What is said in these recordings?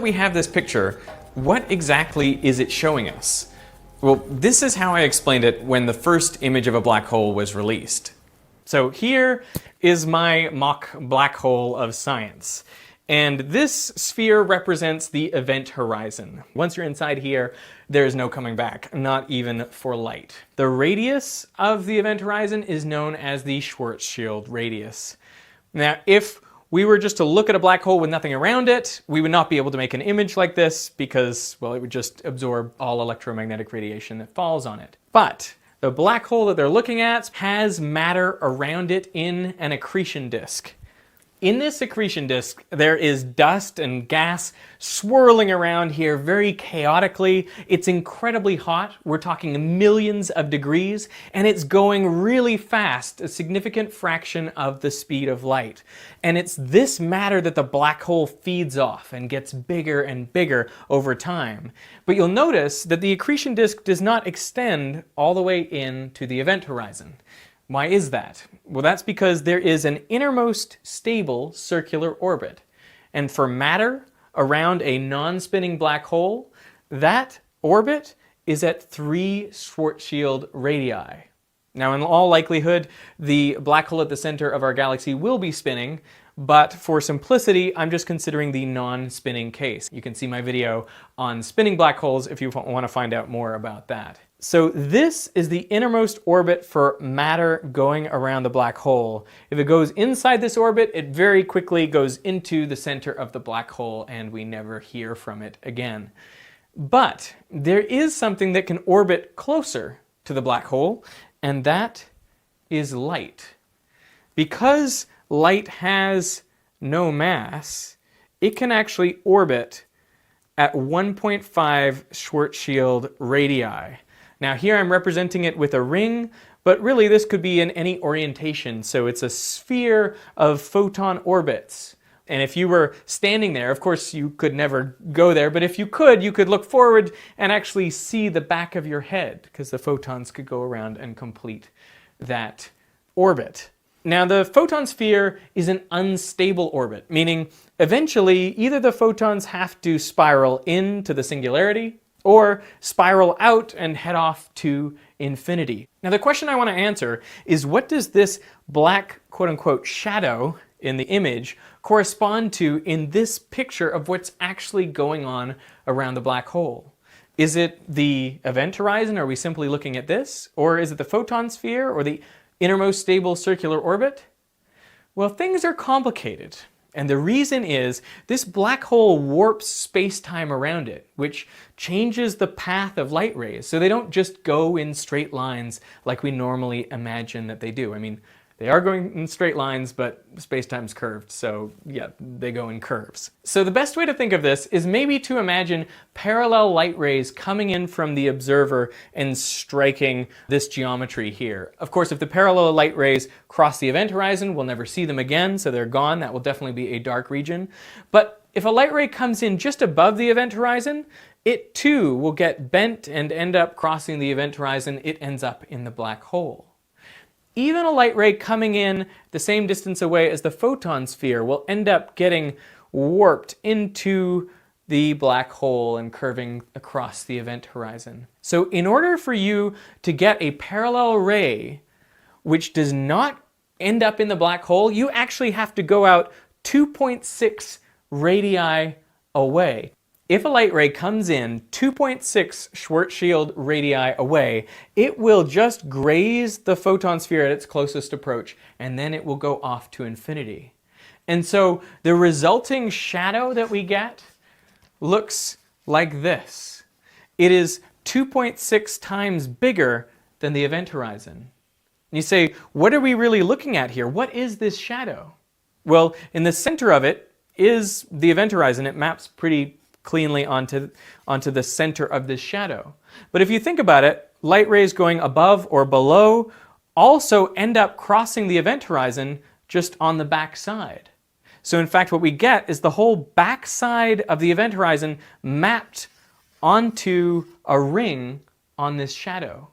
We have this picture. What exactly is it showing us? Well, this is how I explained it when the first image of a black hole was released. So here is my mock black hole of science. And this sphere represents the event horizon. Once you're inside here, there's no coming back, not even for light. The radius of the event horizon is known as the Schwarzschild radius. Now, if we were just to look at a black hole with nothing around it, we would not be able to make an image like this because, well, it would just absorb all electromagnetic radiation that falls on it. But the black hole that they're looking at has matter around it in an accretion disk. In this accretion disk, there is dust and gas swirling around here very chaotically. It's incredibly hot. We're talking millions of degrees, and it's going really fast, a significant fraction of the speed of light. And it's this matter that the black hole feeds off and gets bigger and bigger over time. But you'll notice that the accretion disk does not extend all the way into the event horizon. Why is that? Well, that's because there is an innermost stable circular orbit. And for matter around a non-spinning black hole, that orbit is at 3 Schwarzschild radii. Now, in all likelihood, the black hole at the center of our galaxy will be spinning, but for simplicity, I'm just considering the non-spinning case. You can see my video on spinning black holes if you want to find out more about that. So this is the innermost orbit for matter going around the black hole. If it goes inside this orbit, it very quickly goes into the center of the black hole and we never hear from it again. But there is something that can orbit closer to the black hole, and that is light. Because light has no mass, it can actually orbit at 1.5 Schwarzschild radii. Now here I'm representing it with a ring, but really this could be in any orientation. So it's a sphere of photon orbits. And if you were standing there, of course you could never go there, but if you could look forward and actually see the back of your head, because the photons could go around and complete that orbit. Now the photon sphere is an unstable orbit, meaning eventually either the photons have to spiral into the singularity or spiral out and head off to infinity. Now the question I want to answer is, what does this black quote-unquote shadow in the image correspond to in this picture of what's actually going on around the black hole? Is it the event horizon? Are we simply looking at this? Or is it the photon sphere or the innermost stable circular orbit? Well, things are complicated. And the reason is this black hole warps space-time around it, which changes the path of light rays. So they don't just go in straight lines like we normally imagine that they do. I mean, they are going in straight lines, but space-time's curved, so yeah, they go in curves. So the best way to think of this is maybe to imagine parallel light rays coming in from the observer and striking this geometry here. Of course, if the parallel light rays cross the event horizon, we'll never see them again, so they're gone. That will definitely be a dark region. But if a light ray comes in just above the event horizon, it too will get bent and end up crossing the event horizon. It ends up in the black hole. Even a light ray coming in the same distance away as the photon sphere will end up getting warped into the black hole and curving across the event horizon. So in order for you to get a parallel ray which does not end up in the black hole, you actually have to go out 2.6 radii away. If a light ray comes in 2.6 Schwarzschild radii away, it will just graze the photon sphere at its closest approach, and then it will go off to infinity. And so the resulting shadow that we get looks like this. It is 2.6 times bigger than the event horizon. And you say, what are we really looking at here? What is this shadow? Well, in the center of it is the event horizon. It maps pretty cleanly onto the center of this shadow. But if you think about it, light rays going above or below also end up crossing the event horizon just on the back side. So in fact, what we get is the whole back side of the event horizon mapped onto a ring on this shadow.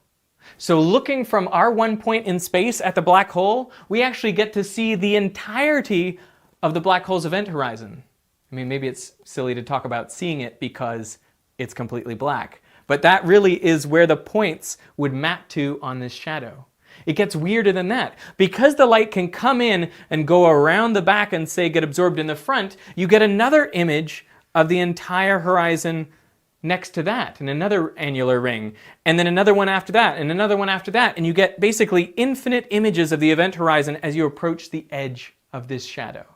So looking from our one point in space at the black hole, we actually get to see the entirety of the black hole's event horizon. I mean, maybe it's silly to talk about seeing it because it's completely black, but that really is where the points would map to on this shadow. It gets weirder than that. Because the light can come in and go around the back and say get absorbed in the front, you get another image of the entire horizon next to that, and another annular ring, and then another one after that, and another one after that, and you get basically infinite images of the event horizon as you approach the edge of this shadow.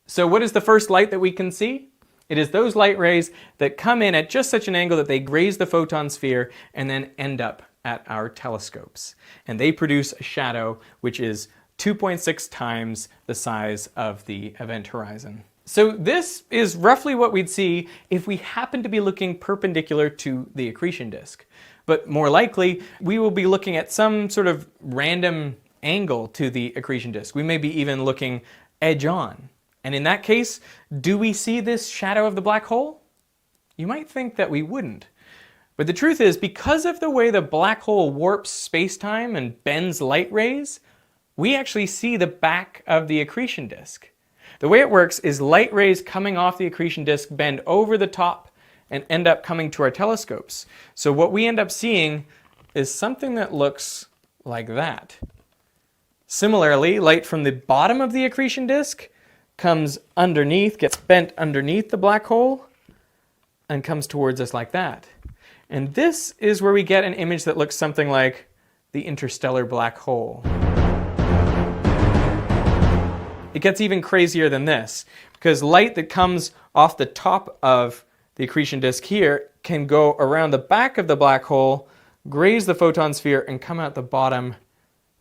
So what is the first light that we can see? It is those light rays that come in at just such an angle that they graze the photon sphere and then end up at our telescopes. And they produce a shadow which is 2.6 times the size of the event horizon. So this is roughly what we'd see if we happen to be looking perpendicular to the accretion disk. But more likely, we will be looking at some sort of random angle to the accretion disk. We may be even looking edge on. And in that case, do we see this shadow of the black hole? You might think that we wouldn't. But the truth is, because of the way the black hole warps space-time and bends light rays, we actually see the back of the accretion disk. The way it works is light rays coming off the accretion disk bend over the top and end up coming to our telescopes. So what we end up seeing is something that looks like that. Similarly, light from the bottom of the accretion disk comes underneath, gets bent underneath the black hole, and comes towards us like that. And this is where we get an image that looks something like the interstellar black hole. It gets even crazier than this, because light that comes off the top of the accretion disk here can go around the back of the black hole, graze the photon sphere, and come out the bottom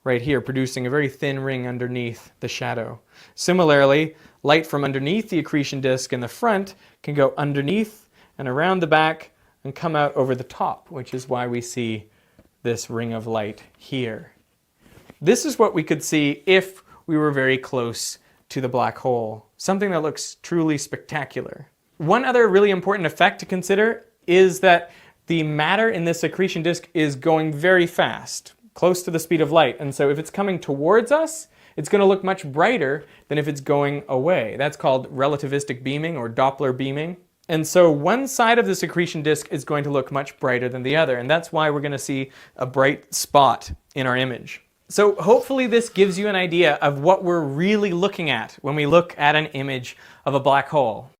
right here, producing a very thin ring underneath the shadow. Similarly, light from underneath the accretion disk in the front can go underneath and around the back and come out over the top, which is why we see this ring of light here. This is what we could see if we were very close to the black hole, something that looks truly spectacular. One other really important effect to consider is that the matter in this accretion disk is going very fast, close to the speed of light, and so if it's coming towards us, it's going to look much brighter than if it's going away. That's called relativistic beaming or Doppler beaming. And so one side of this accretion disk is going to look much brighter than the other, and that's why we're going to see a bright spot in our image. So hopefully this gives you an idea of what we're really looking at when we look at an image of a black hole.